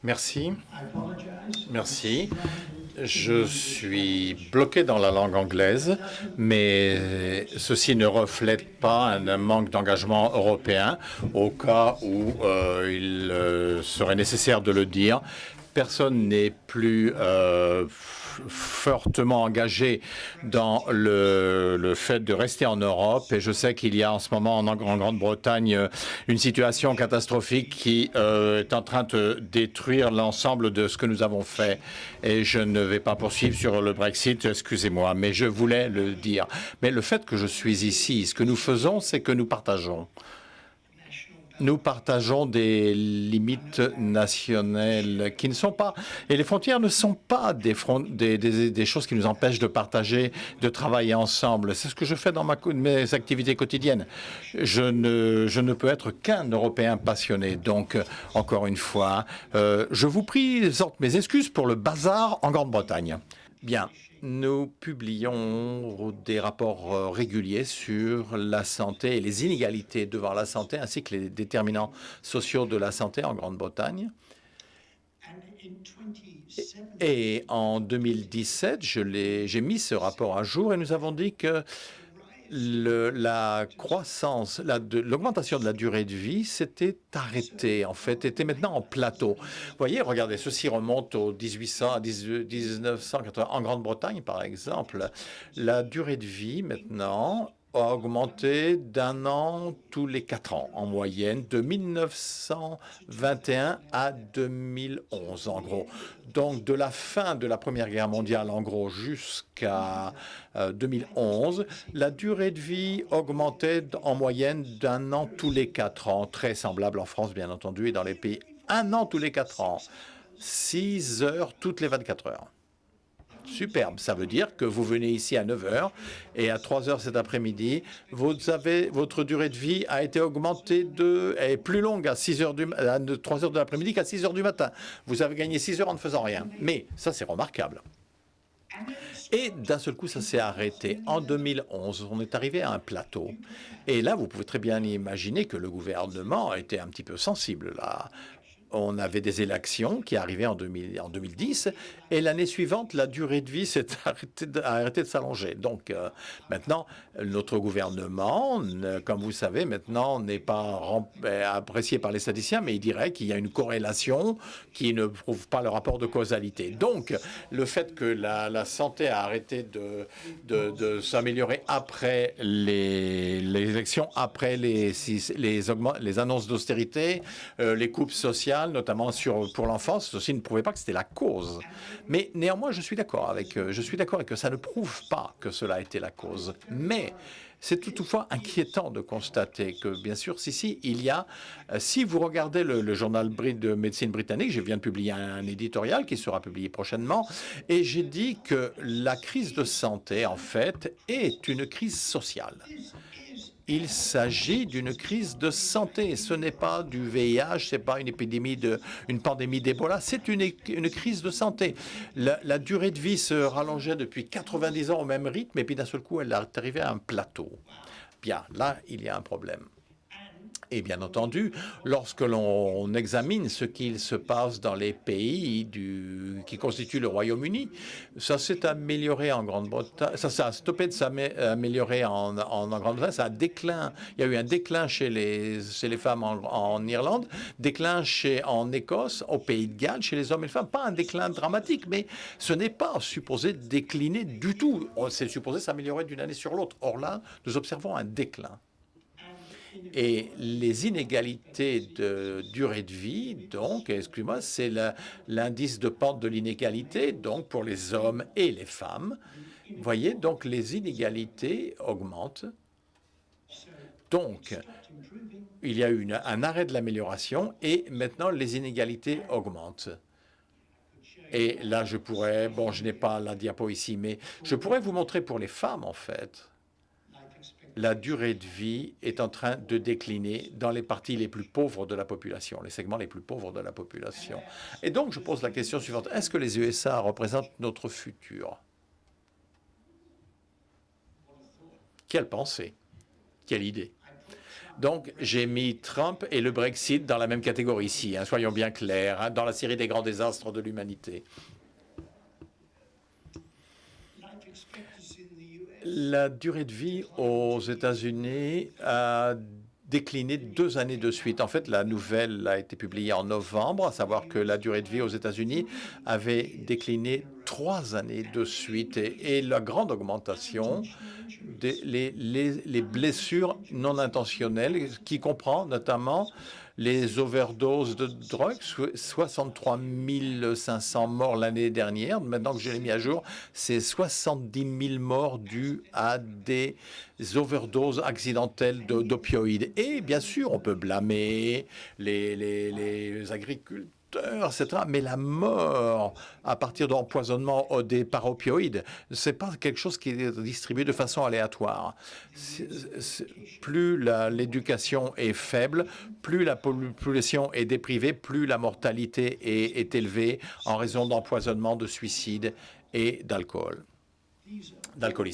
Merci. Merci. Je suis bloqué dans la langue anglaise, mais ceci ne reflète pas un manque d'engagement européen au cas où il serait nécessaire de le dire. Personne n'est plus fortement engagé dans le fait de rester en Europe. Et je sais qu'il y a en ce moment en Grande-Bretagne une situation catastrophique qui est en train de détruire l'ensemble de ce que nous avons fait. Et je ne vais pas poursuivre sur le Brexit, excusez-moi, mais je voulais le dire. Mais le fait que je suis ici, ce que nous faisons, c'est que nous partageons. Nous partageons des limites nationales qui ne sont pas... Et les frontières ne sont pas des choses qui nous empêchent de partager, de travailler ensemble. C'est ce que je fais dans mes activités quotidiennes. Je ne peux être qu'un Européen passionné. Donc, encore une fois, je vous présente mes excuses pour le bazar en Grande-Bretagne. Bien. Nous publions des rapports réguliers sur la santé et les inégalités devant la santé, ainsi que les déterminants sociaux de la santé en Grande-Bretagne. Et en 2017, j'ai mis ce rapport à jour et nous avons dit que l'augmentation de la durée de vie s'était arrêtée, en fait, était maintenant en plateau. Vous voyez, regardez, ceci remonte au 1800 à 1980. En Grande-Bretagne, par exemple, la durée de vie, maintenant, a augmenté d'un an tous les 4 ans, en moyenne, de 1921 à 2011, en gros. Donc, de la fin de la Première Guerre mondiale, en gros, jusqu'à 2011, la durée de vie augmentait en moyenne d'un an tous les 4 ans, très semblable en France, bien entendu, et dans les pays. Un an tous les 4 ans, 6 heures toutes les 24 heures. Superbe, ça veut dire que vous venez ici à 9 heures et à 3 heures cet après-midi, votre durée de vie a été augmentée est plus longue à 3 heures de l'après-midi qu'à 6 heures du matin. Vous avez gagné 6 heures en ne faisant rien. Mais ça, c'est remarquable. Et d'un seul coup, ça s'est arrêté. En 2011, on est arrivé à un plateau. Et là, vous pouvez très bien imaginer que le gouvernement était un petit peu sensible là. On avait des élections qui arrivaient en 2010 et l'année suivante, la durée de vie a arrêté de s'allonger. Donc maintenant, notre gouvernement, comme vous savez, maintenant n'est pas apprécié par les statisticiens, mais il dirait qu'il y a une corrélation qui ne prouve pas le rapport de causalité. Donc le fait que la santé a arrêté de s'améliorer après les élections, après les annonces d'austérité, les coupes sociales, notamment pour l'enfance, ceci ne prouvait pas que c'était la cause. Mais néanmoins, je suis d'accord avec que ça ne prouve pas que cela a été la cause. Mais c'est toutefois inquiétant de constater que, bien sûr, si vous regardez le journal de médecine britannique, je viens de publier un éditorial qui sera publié prochainement, et j'ai dit que la crise de santé, en fait, est une crise sociale. Il s'agit d'une crise de santé. Ce n'est pas du VIH, ce n'est pas une pandémie d'Ebola, c'est une crise de santé. La durée de vie se rallongeait depuis 90 ans au même rythme, et puis d'un seul coup, elle est arrivée à un plateau. Bien, là, il y a un problème. Et bien entendu, lorsque l'on examine ce qu'il se passe dans les pays qui constituent le Royaume-Uni, ça s'est amélioré en Grande-Bretagne, ça a stoppé de s'améliorer en Grande-Bretagne, il y a eu un déclin chez les femmes en Irlande, déclin en Écosse, au Pays de Galles, chez les hommes et les femmes, pas un déclin dramatique, mais ce n'est pas supposé décliner du tout, c'est supposé s'améliorer d'une année sur l'autre. Or là, nous observons un déclin. Et les inégalités de durée de vie, donc, excusez-moi, c'est l'indice de pente de l'inégalité, donc pour les hommes et les femmes. Vous voyez, donc les inégalités augmentent. Donc, il y a eu un arrêt de l'amélioration et maintenant les inégalités augmentent. Et là, je n'ai pas la diapo ici, mais je pourrais vous montrer pour les femmes, en fait. La durée de vie est en train de décliner dans les parties les plus pauvres de la population, les segments les plus pauvres de la population. Et donc, je pose la question suivante. Est-ce que les USA représentent notre futur? Quelle pensée? Quelle idée? Donc, j'ai mis Trump et le Brexit dans la même catégorie ici, hein, soyons bien clairs, hein, dans la série des grands désastres de l'humanité. La durée de vie aux États-Unis a décliné 2 années de suite. En fait, la nouvelle a été publiée en novembre, à savoir que la durée de vie aux États-Unis avait décliné 3 années de suite. Et la grande augmentation les blessures non intentionnelles, qui comprend notamment les overdoses de drogue, 63 500 morts l'année dernière. Maintenant que je l'ai mis à jour, c'est 70 000 morts dues à des overdoses accidentelles d'opioïdes. Et bien sûr, on peut blâmer les agriculteurs, etc. Mais la mort à partir d'empoisonnement par opioïdes, ce n'est pas quelque chose qui est distribué de façon aléatoire. Plus l'éducation est faible, plus la population est déprivée, plus la mortalité est élevée en raison d'empoisonnement, de suicide et d'alcoolisme,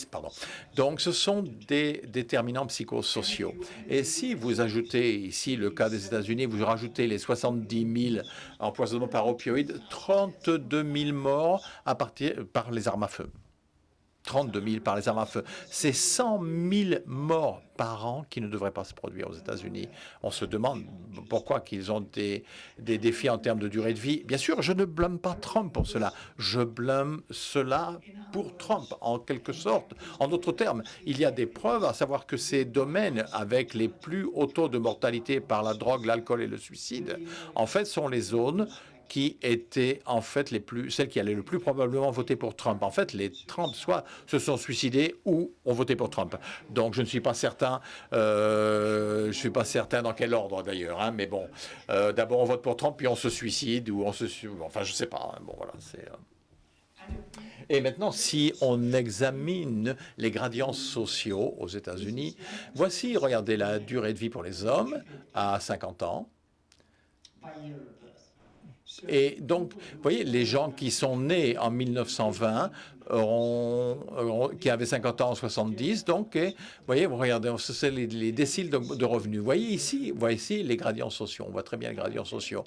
pardon. Donc, ce sont des déterminants psychosociaux. Et si vous ajoutez ici le cas des États-Unis, vous rajoutez les 70 000 empoisonnements par opioïdes, 32 000 morts par les armes à feu. 32 000 par les armes à feu. C'est 100 000 morts par an qui ne devraient pas se produire aux États-Unis. On se demande pourquoi qu'ils ont des défis en termes de durée de vie. Bien sûr, je ne blâme pas Trump pour cela. Je blâme cela pour Trump, en quelque sorte. En d'autres termes, il y a des preuves à savoir que ces domaines avec les plus hauts taux de mortalité par la drogue, l'alcool et le suicide, en fait, sont les zones qui étaient en fait celles qui allaient le plus probablement voter pour Trump. En fait, les Trump soit se sont suicidés ou ont voté pour Trump. Donc, je ne suis pas certain, dans quel ordre d'ailleurs, hein, mais bon, d'abord on vote pour Trump puis on se suicide ou enfin, je sais pas. Hein, bon, voilà, c'est. Et maintenant, si on examine les gradients sociaux aux États-Unis, voici, regardez la durée de vie pour les hommes à 50 ans. Et donc, vous voyez, les gens qui sont nés en 1920, qui avaient 50 ans en 70, donc, vous voyez, vous regardez, c'est les déciles de revenus. Vous voyez ici les gradients sociaux. On voit très bien les gradients sociaux.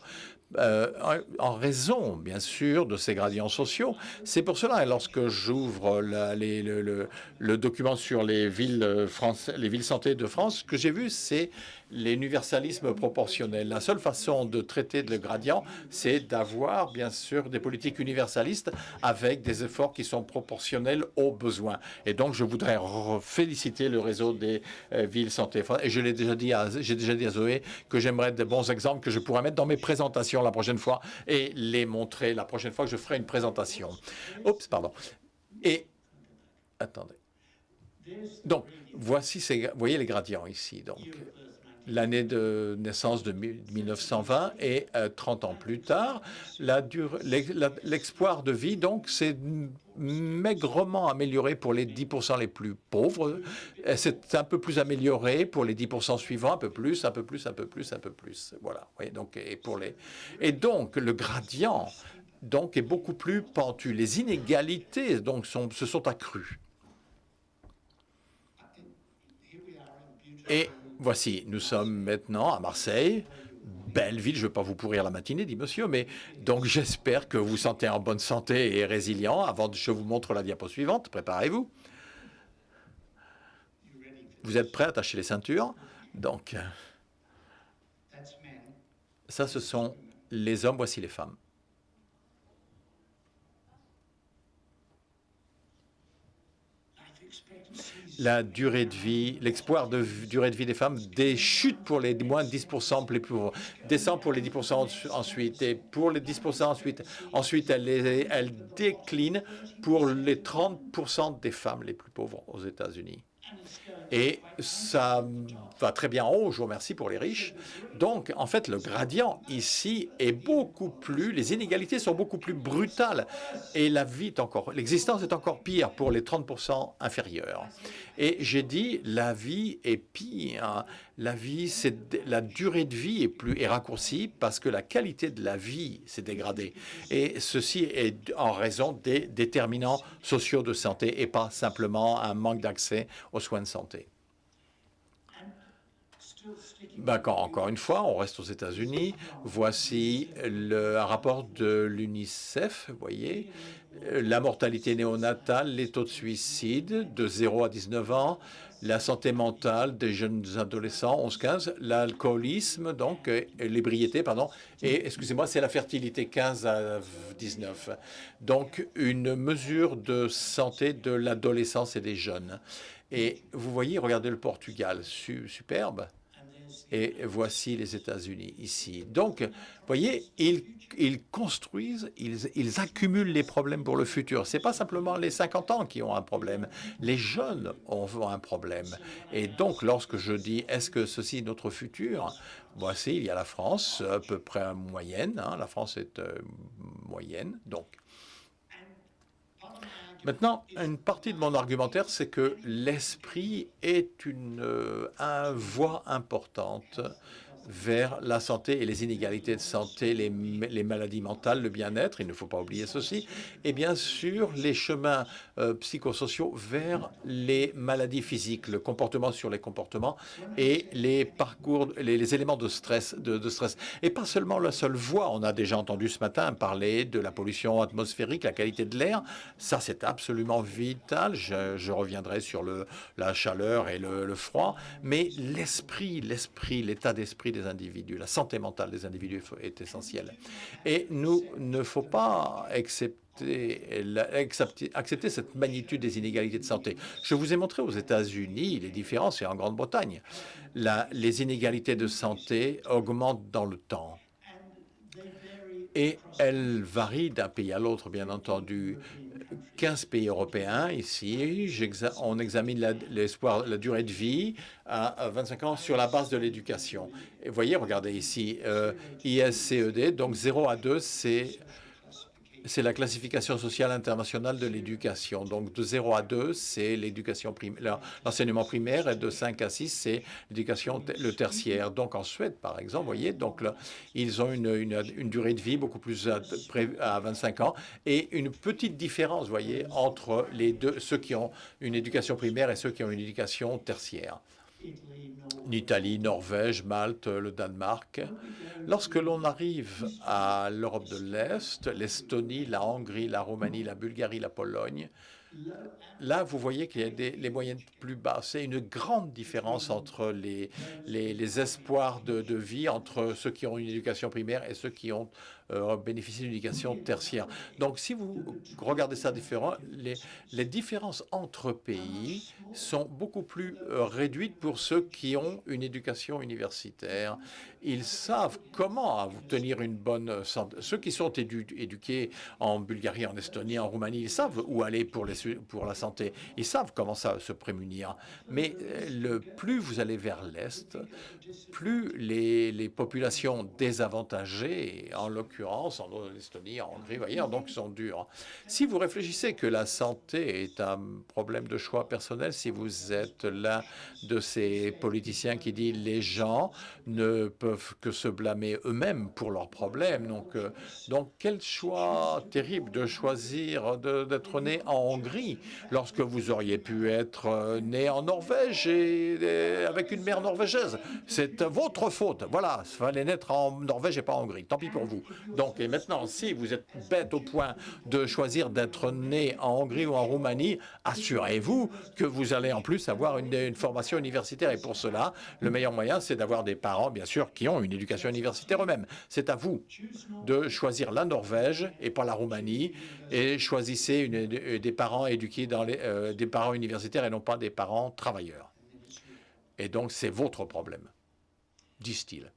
En raison, bien sûr, de ces gradients sociaux. C'est pour cela, lorsque j'ouvre le document sur les villes santé de France, ce que j'ai vu, c'est l'universalisme proportionnel. La seule façon de traiter le gradient, c'est d'avoir, bien sûr, des politiques universalistes avec des efforts qui sont proportionnels aux besoins. Et donc, je voudrais féliciter le réseau des villes santé. Et j'ai déjà dit à Zoé que j'aimerais de bons exemples que je pourrais mettre dans mes présentations la prochaine fois et les montrer la prochaine fois que je ferai une présentation. Oups, pardon. Et, attendez. Donc, voici, vous voyez les gradients ici. Donc, l'année de naissance de 1920 et 30 ans plus tard, l'espoir de vie, donc, c'est maigrement amélioré pour les 10% les plus pauvres. C'est un peu plus amélioré pour les 10% suivants, un peu plus, un peu plus, un peu plus, un peu plus. Voilà. Oui, donc, et donc, le gradient donc, est beaucoup plus pentu. Les inégalités donc, se sont accrues. Et voici, nous sommes maintenant à Marseille. Belle ville, je ne vais pas vous pourrir la matinée, dit monsieur, mais donc j'espère que vous vous sentez en bonne santé et résilient. Avant que je vous montre la diapo suivante, préparez-vous. Vous êtes prêts à attacher les ceintures? Donc, ça, ce sont les hommes, voici les femmes. La durée de vie, l'espoir de durée de vie des femmes chute pour les moins de 10% les plus pauvres, descend pour les 10% ensuite, et pour les 10% ensuite elle décline pour les 30% des femmes les plus pauvres aux États-Unis. Et ça va très bien en haut, je vous remercie pour les riches. Donc, en fait, le gradient ici est beaucoup plus, les inégalités sont beaucoup plus brutales et l'existence est encore pire pour les 30% inférieurs. Et j'ai dit, la vie est pire. La durée de vie est raccourcie parce que la qualité de la vie s'est dégradée. Et ceci est en raison des déterminants sociaux de santé et pas simplement un manque d'accès aux soins de santé. Encore une fois, on reste aux États-Unis. Voici un rapport de l'UNICEF, vous voyez, la mortalité néonatale, les taux de suicide de 0 à 19 ans, la santé mentale des jeunes adolescents, 11-15, l'alcoolisme, donc, l'ébriété, pardon, et, excusez-moi, c'est la fertilité, 15 à 19. Donc, une mesure de santé de l'adolescence et des jeunes. Et vous voyez, regardez le Portugal, superbe. Et voici les États-Unis ici. Donc, vous voyez, ils construisent, ils accumulent les problèmes pour le futur. Ce n'est pas simplement les 50 ans qui ont un problème. Les jeunes ont un problème. Et donc, lorsque je dis, est-ce que ceci est notre futur? Voici, il y a la France, à peu près moyenne. Hein, la France est moyenne. Donc, maintenant, une partie de mon argumentaire, c'est que l'esprit est une voie importante vers la santé et les inégalités de santé, les maladies mentales, le bien-être, il ne faut pas oublier ceci, et bien sûr les chemins psychosociaux vers les maladies physiques, le comportement sur les comportements et les parcours, les éléments de stress, stress. Et pas seulement la seule voie, on a déjà entendu ce matin parler de la pollution atmosphérique, la qualité de l'air, ça c'est absolument vital, je reviendrai sur la chaleur et le froid, mais l'esprit, l'état d'esprit des individus, la santé mentale des individus est essentielle. Et nous ne faut pas accepter cette magnitude des inégalités de santé. Je vous ai montré aux États-Unis les différences et en Grande-Bretagne. Les inégalités de santé augmentent dans le temps. Et elles varient d'un pays à l'autre, bien entendu. 15 pays européens ici, on examine la durée de vie à 25 ans sur la base de l'éducation. Et vous voyez, regardez ici, ISCED, donc 0 à 2, c'est la classification sociale internationale de l'éducation. Donc, de 0 à 2, c'est l'enseignement primaire, et de 5 à 6, c'est l'éducation, le tertiaire. Donc, en Suède, par exemple, vous voyez, donc là, ils ont une durée de vie beaucoup plus à 25 ans et une petite différence, vous voyez, entre les deux, ceux qui ont une éducation primaire et ceux qui ont une éducation tertiaire. L'Italie, Norvège, Malte, le Danemark. Lorsque l'on arrive à l'Europe de l'Est, l'Estonie, la Hongrie, la Roumanie, la Bulgarie, la Pologne, là, vous voyez qu'il y a les moyennes plus basses. C'est une grande différence entre les espoirs de vie entre ceux qui ont une éducation primaire et ceux qui ont bénéficié d'une éducation tertiaire. Donc, si vous regardez ça différent, les différences entre pays sont beaucoup plus réduites pour ceux qui ont une éducation universitaire. Ils savent comment obtenir une bonne santé. Ceux qui sont éduqués en Bulgarie, en Estonie, en Roumanie, ils savent où aller pour la santé. Ils savent comment se prémunir. Mais plus vous allez vers l'Est, plus les populations désavantagées, en l'occurrence en Estonie, en Hongrie, voyez, donc sont dures. Si vous réfléchissez que la santé est un problème de choix personnel, si vous êtes l'un de ces politiciens qui dit les gens ne peuvent que se blâmer eux-mêmes pour leurs problèmes. Donc quel choix terrible de choisir d'être né en Hongrie lorsque vous auriez pu être né en Norvège avec une mère norvégienne. C'est votre faute. Voilà, il fallait naître en Norvège et pas en Hongrie. Tant pis pour vous. Donc, et maintenant, si vous êtes bête au point de choisir d'être né en Hongrie ou en Roumanie, assurez-vous que vous allez en plus avoir une formation universitaire. Et pour cela, le meilleur moyen, c'est d'avoir des parents, bien sûr, qui ont une éducation universitaire eux-mêmes. C'est à vous de choisir la Norvège et pas la Roumanie, et choisissez des parents éduqués des parents universitaires et non pas des parents travailleurs. Et donc, c'est votre problème, disent-ils.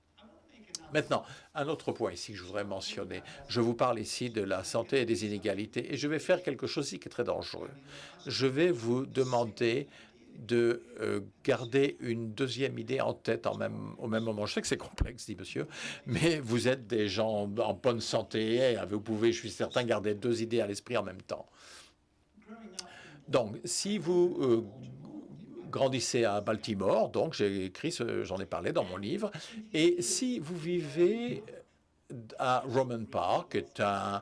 Maintenant, un autre point ici que je voudrais mentionner. Je vous parle ici de la santé et des inégalités, et je vais faire quelque chose ici qui est très dangereux. Je vais vous demander de garder une deuxième idée en tête au même moment. Je sais que c'est complexe, dit monsieur, mais vous êtes des gens en bonne santé, et vous pouvez, je suis certain, garder deux idées à l'esprit en même temps. Donc, si vous grandissez à Baltimore, donc j'ai écrit, j'en ai parlé dans mon livre, et si vous vivez à Roman Park, est un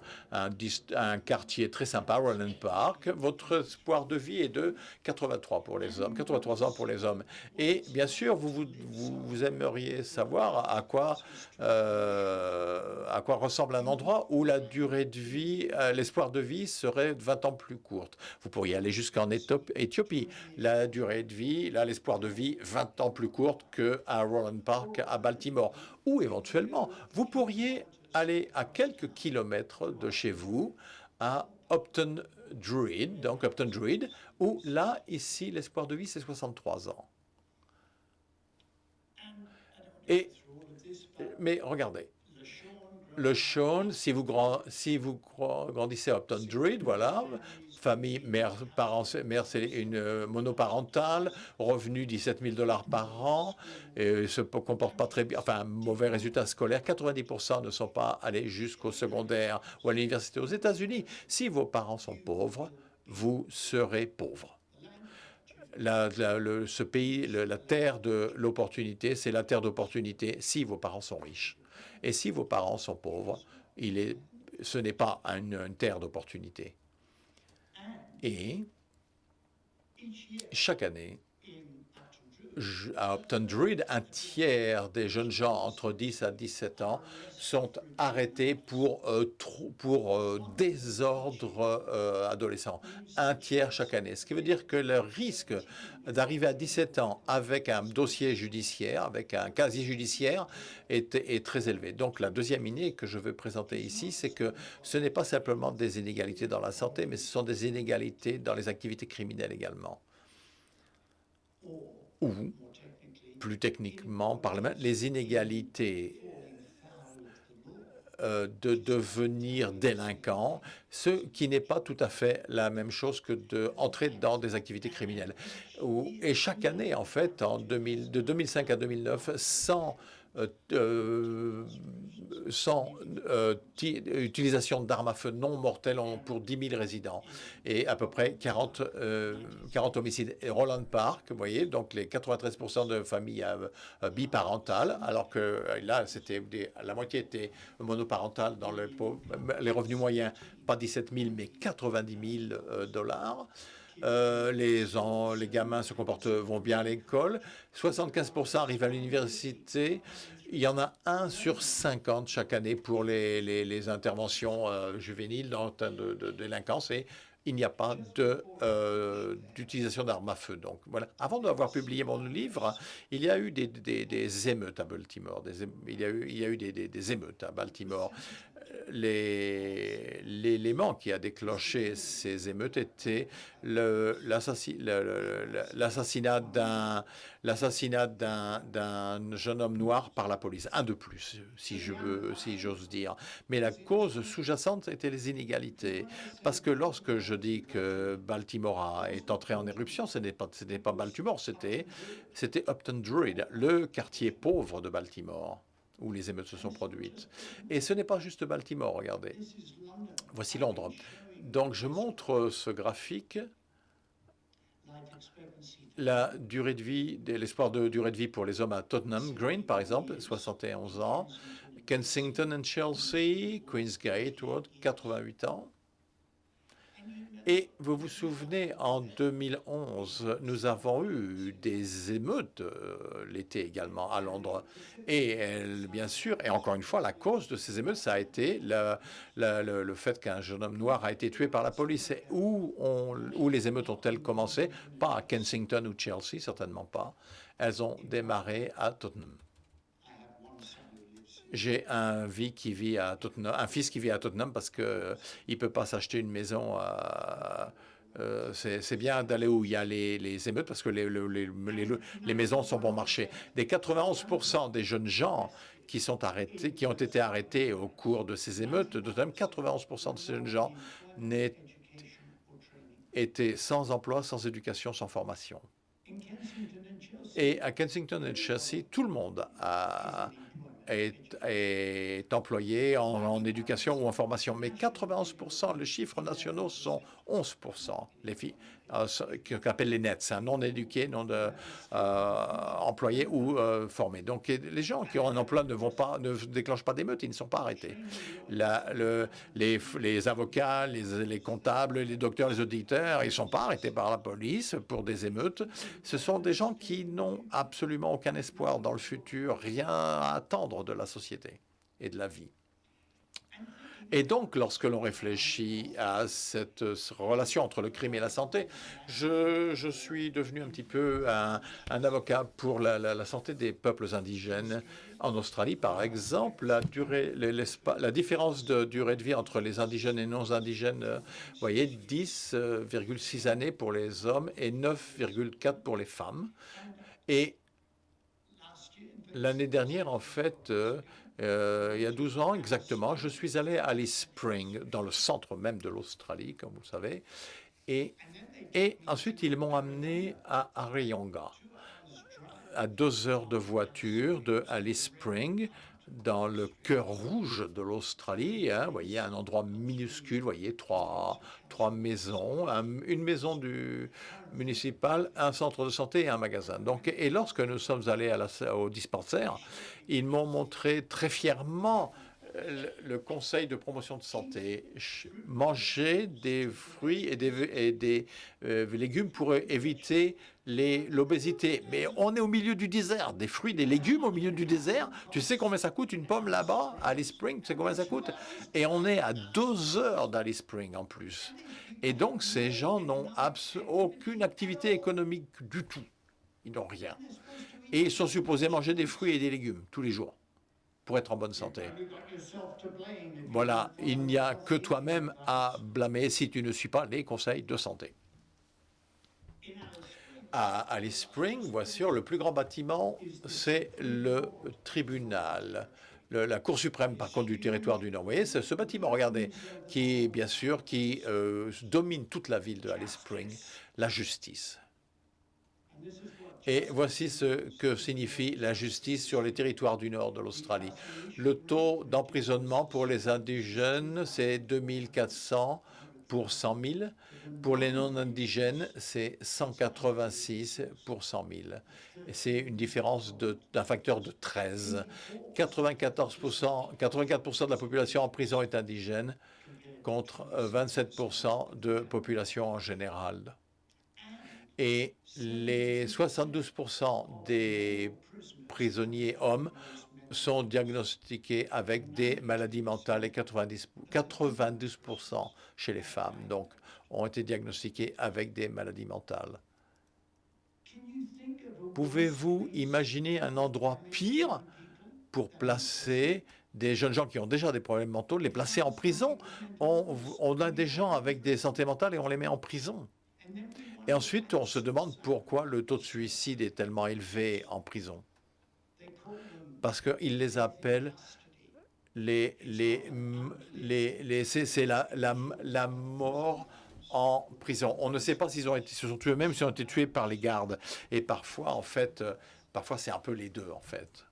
quartier très sympa, Roland Park. Votre espoir de vie est de 83 pour les hommes, 83 ans pour les hommes. Et bien sûr, vous aimeriez savoir à quoi ressemble un endroit où la durée de vie, l'espoir de vie serait 20 ans plus courte. Vous pourriez aller jusqu'en Éthiopie. La durée de vie, là, l'espoir de vie, 20 ans plus courte qu'à Roland Park à Baltimore. Ou éventuellement, vous pourriez aller à quelques kilomètres de chez vous à Upton Druid, donc Upton Druid, où là, ici, l'espoir de vie, c'est 63 ans. Mais regardez, le Shawn, si vous grandissez à Upton Druid, voilà, famille, mère, parents, mère c'est une monoparentale, revenu 17 000 $ par an, et se comporte pas très bien, enfin, mauvais résultats scolaires, 90% ne sont pas allés jusqu'au secondaire ou à l'université aux États-Unis. Si vos parents sont pauvres, vous serez pauvre. Ce pays, la terre de l'opportunité, c'est la terre d'opportunité si vos parents sont riches. Et si vos parents sont pauvres, ce n'est pas une terre d'opportunité. Et chaque année, à Upton Druid, un tiers des jeunes gens entre 10 à 17 ans sont arrêtés pour désordre adolescent. Un tiers chaque année. Ce qui veut dire que le risque d'arriver à 17 ans avec un dossier judiciaire, avec un casier judiciaire, est très élevé. Donc la deuxième idée que je veux présenter ici, c'est que ce n'est pas simplement des inégalités dans la santé, mais ce sont des inégalités dans les activités criminelles également. Ou, plus techniquement, les inégalités de devenir délinquant, ce qui n'est pas tout à fait la même chose que d'entrer dans des activités criminelles. Et chaque année, en fait, de 2005 à 2009, 100 utilisations d'armes à feu non mortelles pour 10 000 résidents et à peu près 40 homicides. Et Roland Park, vous voyez, donc les 93% de familles biparentales, alors que là, la moitié était monoparentale dans les revenus moyens, pas 17 000, mais 90 000 $. Les gamins vont bien à l'école. 75% arrivent à l'université. Il y en a 1 sur 50 chaque année pour les interventions juvéniles dans de délinquance. Et il n'y a pas d'utilisation d'armes à feu. Donc voilà. Avant d'avoir publié mon livre, il y a eu des émeutes à Baltimore. Il y a eu des émeutes à Baltimore. L'élément qui a déclenché ces émeutes était l'assassinat d'un jeune homme noir par la police. Un de plus, si j'ose dire. Mais la cause sous-jacente était les inégalités. Parce que lorsque je dis que Baltimore est entré en éruption, ce n'est pas Baltimore, c'était Upton Druid, le quartier pauvre de Baltimore, où les émeutes se sont produites. Et ce n'est pas juste Baltimore, regardez. Voici Londres. Donc je montre ce graphique, la durée de vie, l'espoir de durée de vie pour les hommes à Tottenham Green, par exemple, 71 ans. Kensington and Chelsea, Queensgate Road, 88 ans. Et vous vous souvenez, en 2011, nous avons eu des émeutes l'été également à Londres. Et bien sûr, et encore une fois, la cause de ces émeutes, ça a été le fait qu'un jeune homme noir a été tué par la police. Et où les émeutes ont-elles commencé? Pas à Kensington ou Chelsea, certainement pas. Elles ont démarré à Tottenham. J'ai un fils qui vit à Tottenham parce qu'il ne peut pas s'acheter une maison. C'est bien d'aller où il y a les émeutes parce que les maisons sont bon marché. Des 91% des jeunes gens qui ont été arrêtés au cours de ces émeutes, de Tottenham, 91% de ces jeunes gens étaient sans emploi, sans éducation, sans formation. Et à Kensington et Chelsea, tout le monde est employé en éducation ou en formation. Mais 91%, les chiffres nationaux sont 11%. qu'on appelle les NETs, non éduqués, non employés ou formés. Donc les gens qui ont un emploi ne déclenchent pas d'émeutes, ils ne sont pas arrêtés. Les avocats, les comptables, les docteurs, les auditeurs, ils ne sont pas arrêtés par la police pour des émeutes. Ce sont des gens qui n'ont absolument aucun espoir dans le futur, rien à attendre de la société et de la vie. Et donc, lorsque l'on réfléchit à cette relation entre le crime et la santé, je suis devenu un petit peu un avocat pour la santé des peuples indigènes. En Australie, par exemple, la différence de durée de vie entre les indigènes et non-indigènes, vous voyez, 10,6 années pour les hommes et 9,4 pour les femmes. Et l'année dernière, en fait, il y a 12 ans exactement, je suis allé à Alice Springs, dans le centre même de l'Australie, comme vous le savez. Et ensuite, ils m'ont amené à Arayonga, à 2 heures de voiture de Alice Springs, dans le cœur rouge de l'Australie. Vous voyez, un endroit minuscule, vous voyez, trois maisons, une maison du municipal, un centre de santé et un magasin. Donc, et lorsque nous sommes allés au dispensaire, ils m'ont montré très fièrement le conseil de promotion de santé. Manger des fruits et des légumes pour éviter l'obésité. Mais on est au milieu du désert, des fruits, des légumes au milieu du désert. Tu sais combien ça coûte une pomme là-bas, à Alice Springs? Tu sais combien ça coûte? Et on est à 2 heures d'Alice Springs en plus. Et donc ces gens n'ont aucune activité économique du tout. Ils n'ont rien. Et ils sont supposés manger des fruits et des légumes tous les jours pour être en bonne santé. Voilà, il n'y a que toi-même à blâmer si tu ne suis pas les conseils de santé. À Alice Springs, voici le plus grand bâtiment, c'est le tribunal, la Cour suprême par contre du territoire du Nord. Vous voyez, c'est ce bâtiment, regardez, qui bien sûr qui domine toute la ville de Alice Springs, la justice. Et voici ce que signifie la justice sur les territoires du nord de l'Australie. Le taux d'emprisonnement pour les indigènes, c'est 2400 pour 100 000. Pour les non-indigènes, c'est 186 pour 100 000. Et c'est une différence d'un facteur de 13. 84% de la population en prison est indigène contre 27% de population en général. Et les 72% des prisonniers hommes sont diagnostiqués avec des maladies mentales et 92% chez les femmes, donc, ont été diagnostiqués avec des maladies mentales. Pouvez-vous imaginer un endroit pire pour placer des jeunes gens qui ont déjà des problèmes mentaux, les placer en prison? On a des gens avec des santé mentales et on les met en prison. Et ensuite, on se demande pourquoi le taux de suicide est tellement élevé en prison. Parce qu'ils les appellent c'est la mort en prison. On ne sait pas s'ils se sont tués eux-mêmes, s'ils ont été tués par les gardes. Et parfois, en fait, parfois c'est un peu les deux, en fait.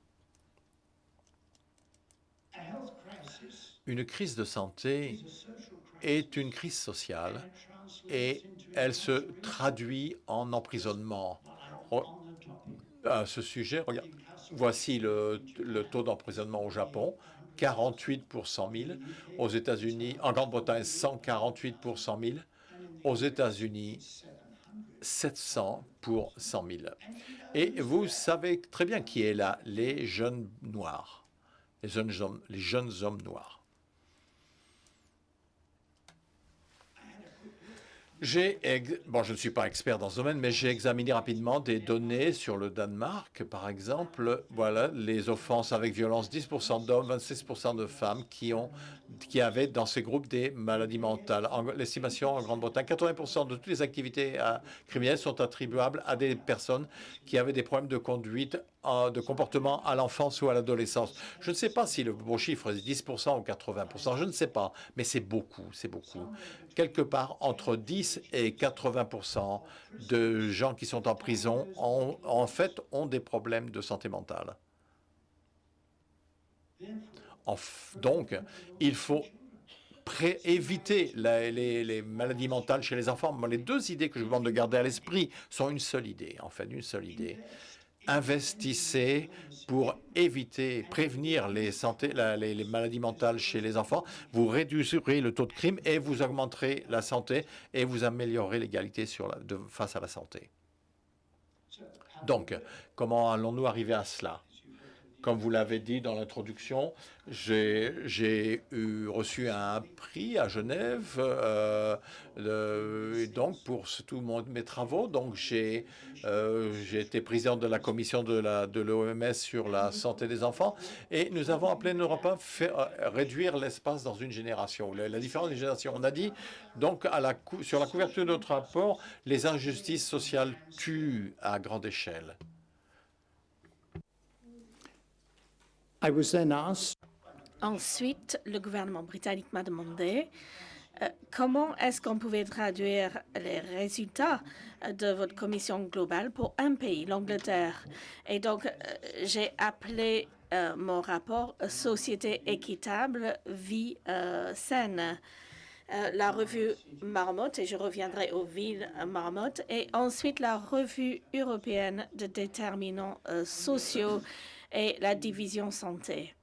Une crise de santé est une crise sociale et elle se traduit en emprisonnement. À ce sujet, regarde, voici le taux d'emprisonnement au Japon, 48 pour 100 000. Aux États-Unis, en Grande-Bretagne, 148 pour 100 000. Aux États-Unis, 700 pour 100 000. Et vous savez très bien qui est là, les jeunes noirs, les jeunes hommes noirs. Bon, je ne suis pas expert dans ce domaine, mais j'ai examiné rapidement des données sur le Danemark, par exemple. Voilà, les offenses avec violence, 10% d'hommes, 26% de femmes qui avaient dans ces groupes des maladies mentales. L'estimation en Grande-Bretagne, 80% de toutes les activités criminelles sont attribuables à des personnes qui avaient des problèmes de conduite, de comportement à l'enfance ou à l'adolescence. Je ne sais pas si le beau chiffre est 10% ou 80%, je ne sais pas, mais c'est beaucoup, c'est beaucoup. Quelque part entre 10 et 80% de gens qui sont en prison en fait ont des problèmes de santé mentale. Donc, il faut éviter les maladies mentales chez les enfants. Les deux idées que je vous demande de garder à l'esprit sont une seule idée, en fait, une seule idée. Investissez pour éviter, prévenir les maladies mentales chez les enfants. Vous réduirez le taux de crime et vous augmenterez la santé et vous améliorerez l'égalité face à la santé. Donc, comment allons-nous arriver à cela? Comme vous l'avez dit dans l'introduction, j'ai reçu un prix à Genève, donc pour tous mes travaux. Donc j'ai été président de la commission de l'OMS sur la santé des enfants, et nous avons appelé nos repas réduire l'espace dans une génération, la différence des générations. On a dit donc sur la couverture de notre rapport, les injustices sociales tuent à grande échelle. Ensuite, le gouvernement britannique m'a demandé comment est-ce qu'on pouvait traduire les résultats de votre commission globale pour un pays, l'Angleterre. Et donc, j'ai appelé mon rapport « Société équitable, vie saine ». La revue Marmot, et je reviendrai aux villes Marmot, et ensuite la revue européenne de déterminants sociaux et la division santé.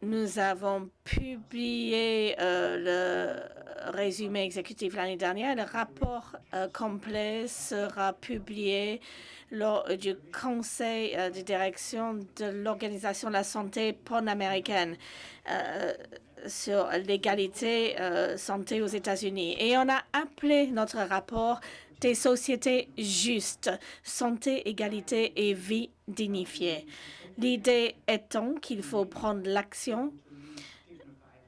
Nous avons publié le résumé exécutif l'année dernière. Le rapport complet sera publié lors du conseil de direction de l'Organisation de la santé panaméricaine sur l'égalité santé aux États-Unis. Et on a appelé notre rapport des sociétés justes, santé, égalité et vie dignifiée. L'idée étant qu'il faut prendre l'action,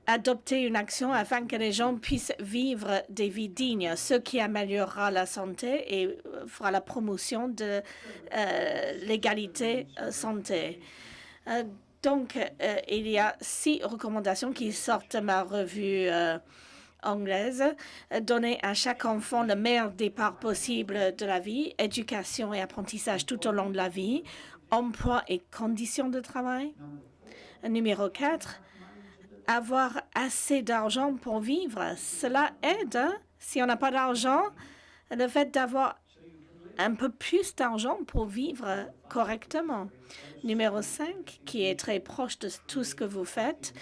adopter une action afin que les gens puissent vivre des vies dignes, ce qui améliorera la santé et fera la promotion de l'égalité santé. Donc, il y a 6 recommandations qui sortent de ma revue anglaise. Donner à chaque enfant le meilleur départ possible de la vie, éducation et apprentissage tout au long de la vie, emploi et conditions de travail. Numéro 4, avoir assez d'argent pour vivre. Cela aide. Si on n'a pas d'argent, le fait d'avoir un peu plus d'argent pour vivre correctement. Numéro 5, qui est très proche de tout ce que vous faites,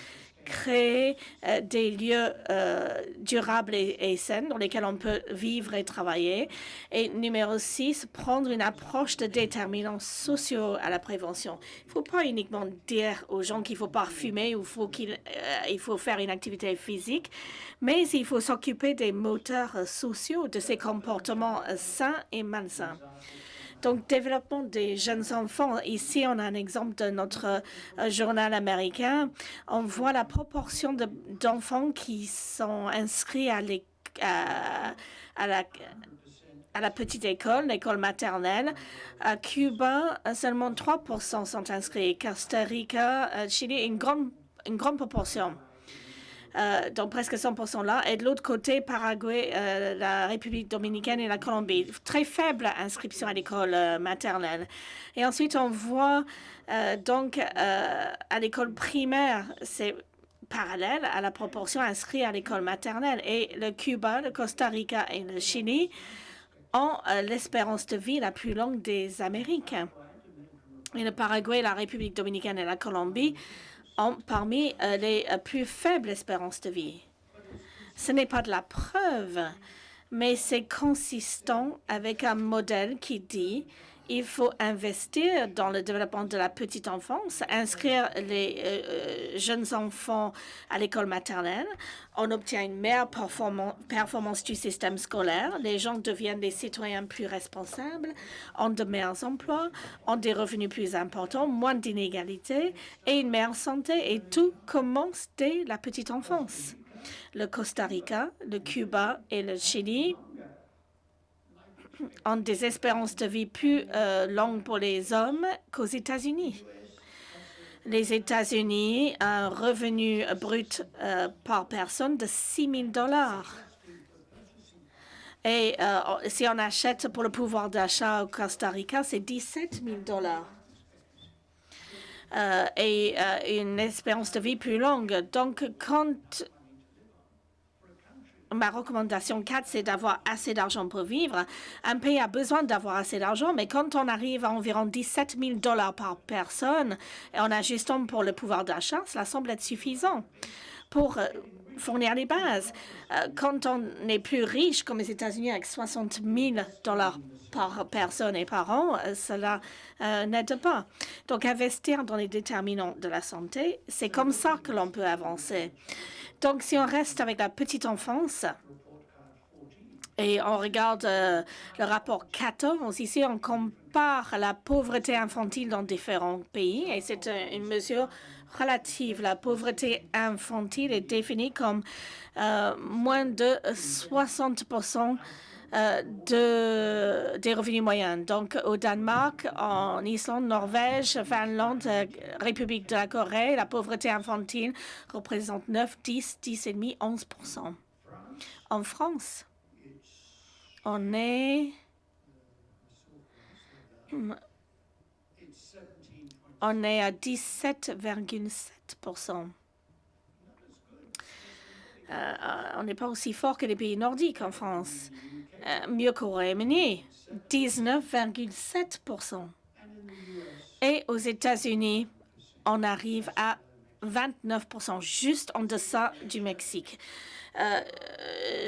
créer des lieux durables et sains dans lesquels on peut vivre et travailler. Et numéro 6, prendre une approche de déterminants sociaux à la prévention. Il ne faut pas uniquement dire aux gens qu'il ne faut pas fumer ou il faut faire une activité physique, mais il faut s'occuper des moteurs sociaux, de ces comportements sains et malsains. Donc, développement des jeunes enfants. Ici, on a un exemple de notre journal américain. On voit la proportion d'enfants qui sont inscrits à la petite école, l'école maternelle. À Cuba, seulement 3% sont inscrits. Costa Rica, Chili, une grande proportion. Donc presque 100% là. Et de l'autre côté, Paraguay, la République dominicaine et la Colombie. Très faible inscription à l'école maternelle. Et ensuite, on voit donc à l'école primaire, c'est parallèle à la proportion inscrite à l'école maternelle. Et le Cuba, le Costa Rica et le Chili ont l'espérance de vie la plus longue des Amériques. Et le Paraguay, la République dominicaine et la Colombie ont parmi les plus faibles espérances de vie. Ce n'est pas de la preuve, mais c'est consistant avec un modèle qui dit il faut investir dans le développement de la petite enfance, inscrire les jeunes enfants à l'école maternelle. On obtient une meilleure performance du système scolaire. Les gens deviennent des citoyens plus responsables, ont de meilleurs emplois, ont des revenus plus importants, moins d'inégalités et une meilleure santé. Et tout commence dès la petite enfance. Le Costa Rica, le Cuba et le Chili ont des espérances de vie plus longues pour les hommes qu'aux États-Unis. Les États-Unis ont un revenu brut par personne de 6 000 $. Et si on achète pour le pouvoir d'achat au Costa Rica, c'est 17 000 $. et une espérance de vie plus longue. Donc, quand ma recommandation 4, c'est d'avoir assez d'argent pour vivre. Un pays a besoin d'avoir assez d'argent, mais quand on arrive à environ 17 000 $ par personne, et en ajustant pour le pouvoir d'achat, cela semble être suffisant pour fournir les bases. Quand on est plus riche, comme les États-Unis, avec 60 000 $ par personne et par an, cela n'aide pas. Donc, investir dans les déterminants de la santé, c'est comme ça que l'on peut avancer. Donc, si on reste avec la petite enfance et on regarde le rapport 14, ici, on compare la pauvreté infantile dans différents pays et c'est une mesure relative. La pauvreté infantile est définie comme moins de 60% des revenus moyens. Donc, au Danemark, en Islande, Norvège, Finlande, République de la Corée, la pauvreté infantile représente 9, 10, 10,5, 11%. En France, on est à 17,7%. On n'est pas aussi fort que les pays nordiques en France. Mieux qu'au Royaume-Uni, 19,7%. Et aux États-Unis, on arrive à 29%, juste en deçà du Mexique.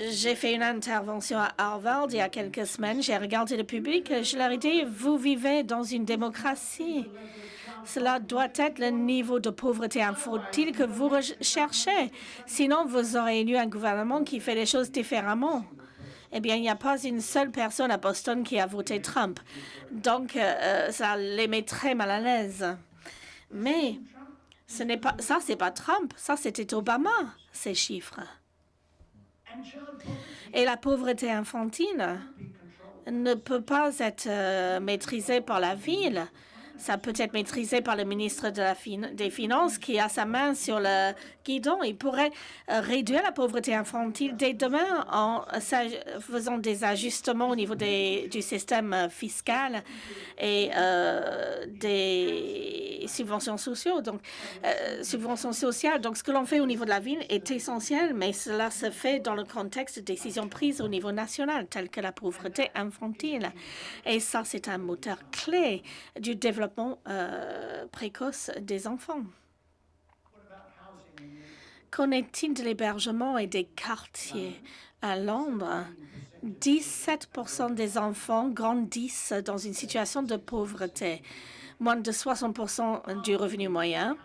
J'ai fait une intervention à Harvard il y a quelques semaines. J'ai regardé le public. Je leur ai dit, vous vivez dans une démocratie. Cela doit être le niveau de pauvreté infantile que vous recherchez. Sinon, vous aurez élu un gouvernement qui fait les choses différemment. Eh bien, il n'y a pas une seule personne à Boston qui a voté Trump. Donc, ça les met très mal à l'aise. Mais ce n'est pas, ça, c'est pas Trump. Ça, c'était Obama, ces chiffres. Et la pauvreté infantile ne peut pas être maîtrisée par la ville. Ça peut être maîtrisé par le ministre des Finances qui a sa main sur le guidon. Il pourrait réduire la pauvreté infantile dès demain en faisant des ajustements au niveau du système fiscal et des subventions sociales. Donc, subventions sociales. Donc, ce que l'on fait au niveau de la ville est essentiel, mais cela se fait dans le contexte de décisions prises au niveau national, telles que la pauvreté infantile. Et ça, c'est un moteur clé du développement précoce des enfants. Qu'en est-il de l'hébergement et des quartiers? À Londres, 17% des enfants grandissent dans une situation de pauvreté, moins de 60% du revenu moyen.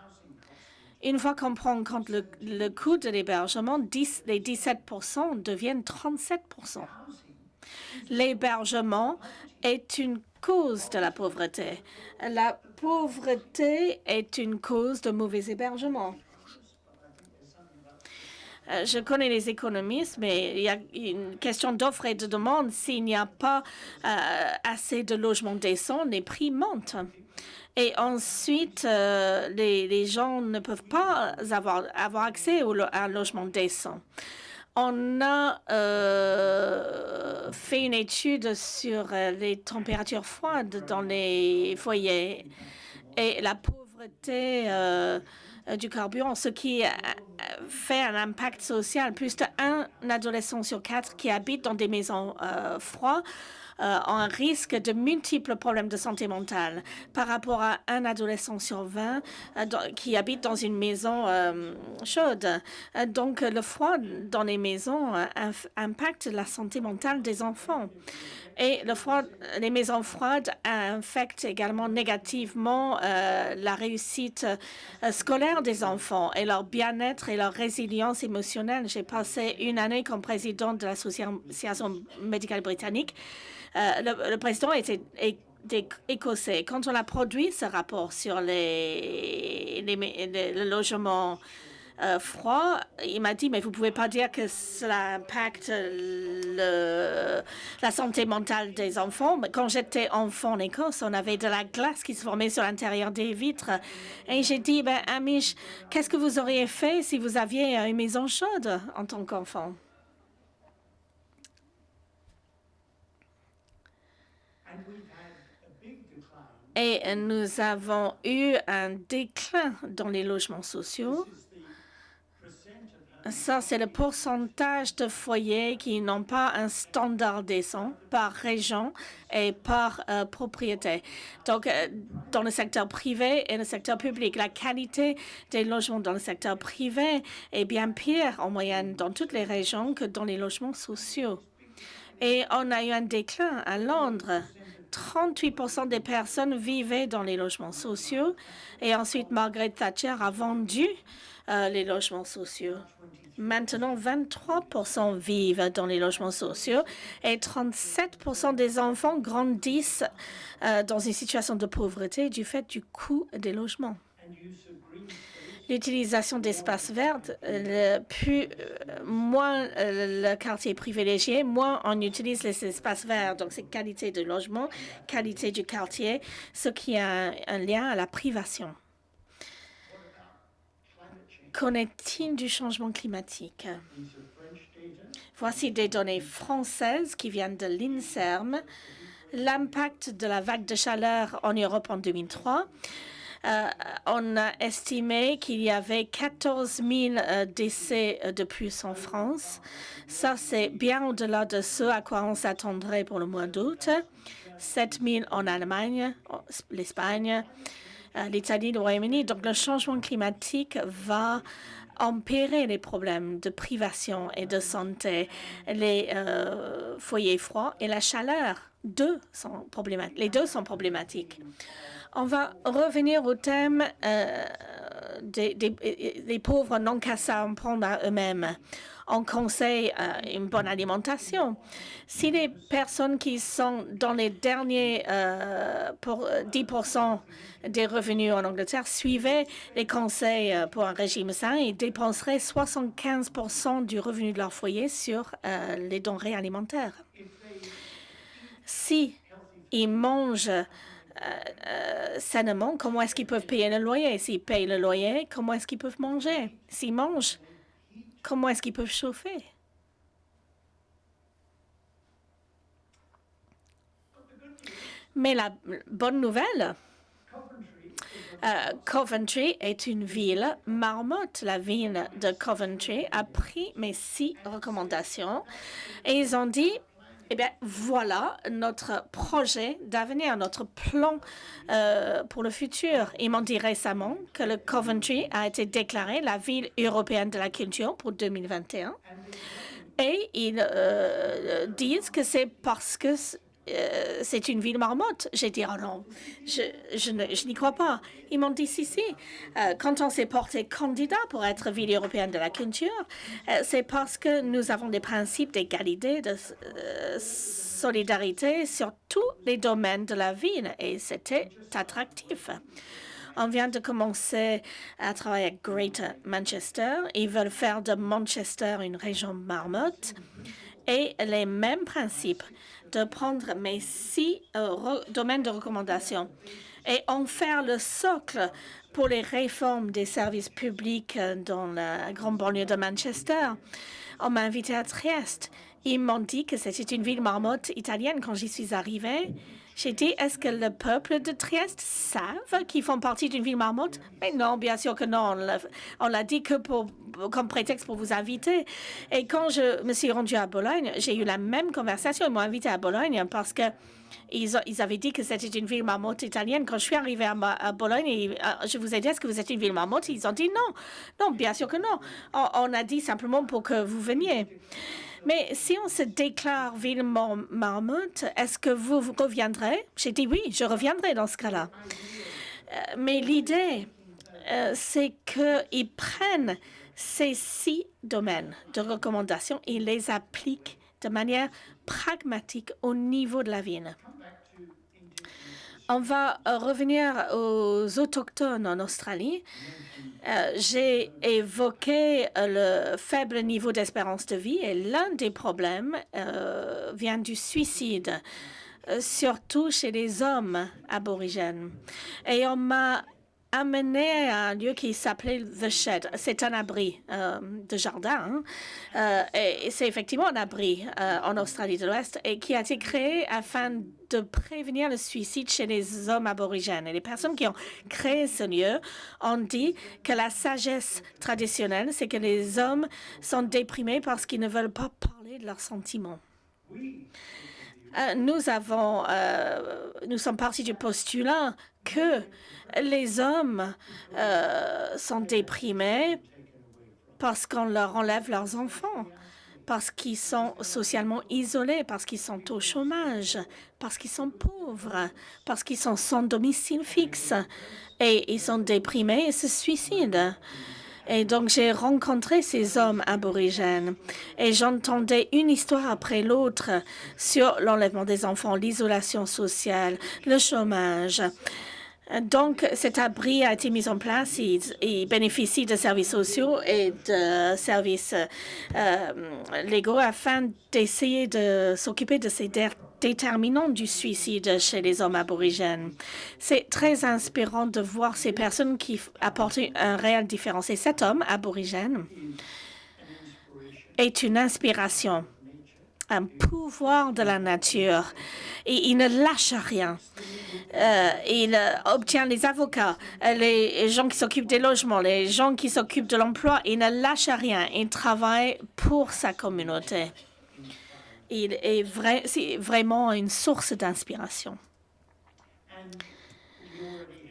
Une fois qu'on prend en compte le coût de l'hébergement, les 17% deviennent 37%. L'hébergement est une cause de la pauvreté. La pauvreté est une cause de mauvais hébergement. Je connais les économistes, mais il y a une question d'offre et de demande. S'il n'y a pas assez de logements décents, les prix montent. Et ensuite, les gens ne peuvent pas avoir accès à un logement décent. On a fait une étude sur les températures froides dans les foyers et la pauvreté du carburant, ce qui fait un impact social. Plus d'un adolescent sur 4 qui habite dans des maisons froides ont un risque de multiples problèmes de santé mentale par rapport à un adolescent sur 20 qui habite dans une maison chaude. Donc, le froid dans les maisons impacte la santé mentale des enfants. Et les maisons froides affectent également négativement la réussite scolaire des enfants et leur bien-être et leur résilience émotionnelle. J'ai passé une année comme président de l'Association médicale britannique. Le président était écossais. Quand on a produit ce rapport sur le logement froid, il m'a dit, mais vous ne pouvez pas dire que cela impacte la santé mentale des enfants. Mais quand j'étais enfant en Écosse, on avait de la glace qui se formait sur l'intérieur des vitres. Et j'ai dit, ben, Amish, qu'est-ce que vous auriez fait si vous aviez une maison chaude en tant qu'enfant? Et nous avons eu un déclin dans les logements sociaux. Ça, c'est le pourcentage de foyers qui n'ont pas un standard décent par région et par propriété. Donc, dans le secteur privé et le secteur public, la qualité des logements dans le secteur privé est bien pire en moyenne dans toutes les régions que dans les logements sociaux. Et on a eu un déclin à Londres. 38% des personnes vivaient dans les logements sociaux. Et ensuite, Margaret Thatcher a vendu les logements sociaux. Maintenant, 23% vivent dans les logements sociaux et 37% des enfants grandissent dans une situation de pauvreté du fait du coût des logements. L'utilisation d'espaces verts, moins le quartier est privilégié, moins on utilise les espaces verts. Donc, c'est qualité de logement, qualité du quartier, ce qui a un lien à la privation. Qu'en est-il du changement climatique? Voici des données françaises qui viennent de l'INSERM. L'impact de la vague de chaleur en Europe en 2003. On a estimé qu'il y avait 14 000 décès de plus en France. Ça, c'est bien au-delà de ce à quoi on s'attendrait pour le mois d'août. 7 000 en Allemagne, l'Espagne, l'Italie, le Royaume-Uni. Donc, le changement climatique va empirer les problèmes de privation et de santé. Les foyers froids et la chaleur, les deux sont problématiques. On va revenir au thème des pauvres n'ont qu'à s'en prendre à eux-mêmes. On conseille une bonne alimentation. Si les personnes qui sont dans les derniers 10% des revenus en Angleterre suivaient les conseils pour un régime sain, ils dépenseraient 75% du revenu de leur foyer sur les denrées alimentaires. Si ils mangent sainement, comment est-ce qu'ils peuvent payer le loyer? S'ils payent le loyer, comment est-ce qu'ils peuvent manger? S'ils mangent, comment est-ce qu'ils peuvent chauffer? Mais la bonne nouvelle, Coventry est une ville marmotte. La ville de Coventry a pris mes 6 recommandations et ils ont dit, eh bien, voilà notre projet d'avenir, notre plan pour le futur. Ils m'ont dit récemment que le Coventry a été déclaré la ville européenne de la culture pour 2021. Et ils disent que c'est parce que c'est une ville marmotte. J'ai dit, oh non, je n'y crois pas. Ils m'ont dit, si. Quand on s'est porté candidat pour être ville européenne de la culture, c'est parce que nous avons des principes d'égalité, de solidarité sur tous les domaines de la ville. Et c'était attractif. On vient de commencer à travailler avec Greater Manchester. Ils veulent faire de Manchester une région marmotte. Et les mêmes principes de prendre mes 6 domaines de recommandation et en faire le socle pour les réformes des services publics dans la grande banlieue de Manchester. On m'a invité à Trieste. Ils m'ont dit que c'était une ville marmotte italienne quand j'y suis arrivée. J'ai dit, est-ce que le peuple de Trieste savent qu'ils font partie d'une ville marmotte? Mais non, bien sûr que non. On l'a dit que comme prétexte pour vous inviter. Et quand je me suis rendue à Bologne, j'ai eu la même conversation. Ils m'ont invité à Bologne parce que ils avaient dit que c'était une ville marmotte italienne. Quand je suis arrivée à Bologne, je vous ai dit, est-ce que vous êtes une ville marmotte? Ils ont dit non. Non, bien sûr que non. On a dit simplement pour que vous veniez. Mais si on se déclare ville marmotte, est-ce que vous reviendrez? J'ai dit oui, je reviendrai dans ce cas-là. Mais l'idée, c'est qu'ils prennent ces 6 domaines de recommandation et les appliquent de manière pragmatique au niveau de la ville. On va revenir aux autochtones en Australie. J'ai évoqué le faible niveau d'espérance de vie et l'un des problèmes vient du suicide, surtout chez les hommes aborigènes. Et on m'a amené à un lieu qui s'appelait The Shed. C'est un abri de jardin. Et c'est effectivement un abri en Australie de l'Ouest et qui a été créé afin de prévenir le suicide chez les hommes aborigènes. Et les personnes qui ont créé ce lieu ont dit que la sagesse traditionnelle, c'est que les hommes sont déprimés parce qu'ils ne veulent pas parler de leurs sentiments. Nous sommes partis du postulat que les hommes sont déprimés parce qu'on leur enlève leurs enfants, parce qu'ils sont socialement isolés, parce qu'ils sont au chômage, parce qu'ils sont pauvres, parce qu'ils sont sans domicile fixe. Et ils sont déprimés et se suicident. Et donc, j'ai rencontré ces hommes aborigènes et j'entendais une histoire après l'autre sur l'enlèvement des enfants, l'isolation sociale, le chômage. Donc, cet abri a été mis en place. Il bénéficie de services sociaux et de services légaux afin d'essayer de s'occuper de ces déterminants du suicide chez les hommes aborigènes. C'est très inspirant de voir ces personnes qui apportent une réelle différence. Et cet homme aborigène est une inspiration, un pouvoir de la nature. Et il ne lâche rien. Il obtient les avocats, les gens qui s'occupent des logements, les gens qui s'occupent de l'emploi. Il ne lâche rien. Il travaille pour sa communauté. Il est c'est vraiment une source d'inspiration.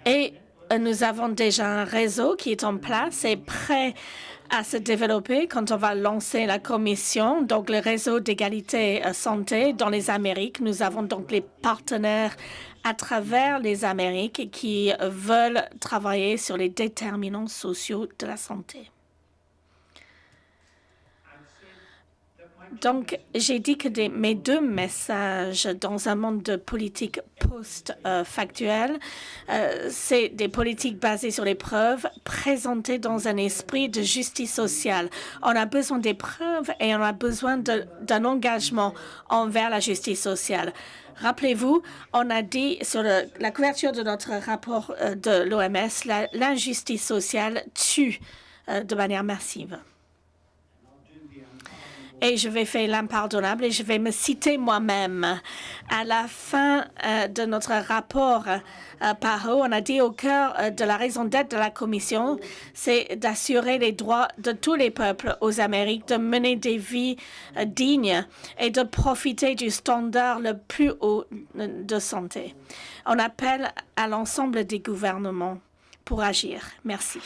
Et nous avons déjà un réseau qui est en place et prêt à se développer quand on va lancer la commission, donc le réseau d'égalité santé dans les Amériques. Nous avons donc les partenaires à travers les Amériques qui veulent travailler sur les déterminants sociaux de la santé. Donc, j'ai dit que mes deux messages dans un monde de politique post-factuelle, c'est des politiques basées sur les preuves, présentées dans un esprit de justice sociale. On a besoin des preuves et on a besoin d'un engagement envers la justice sociale. Rappelez-vous, on a dit sur la couverture de notre rapport de l'OMS, l'injustice sociale tue de manière massive. Et je vais faire l'impardonnable et je vais me citer moi-même. À la fin de notre rapport PAHO, on a dit au cœur de la raison d'être de la Commission, c'est d'assurer les droits de tous les peuples aux Amériques, de mener des vies dignes et de profiter du standard le plus haut de santé. On appelle à l'ensemble des gouvernements pour agir. Merci.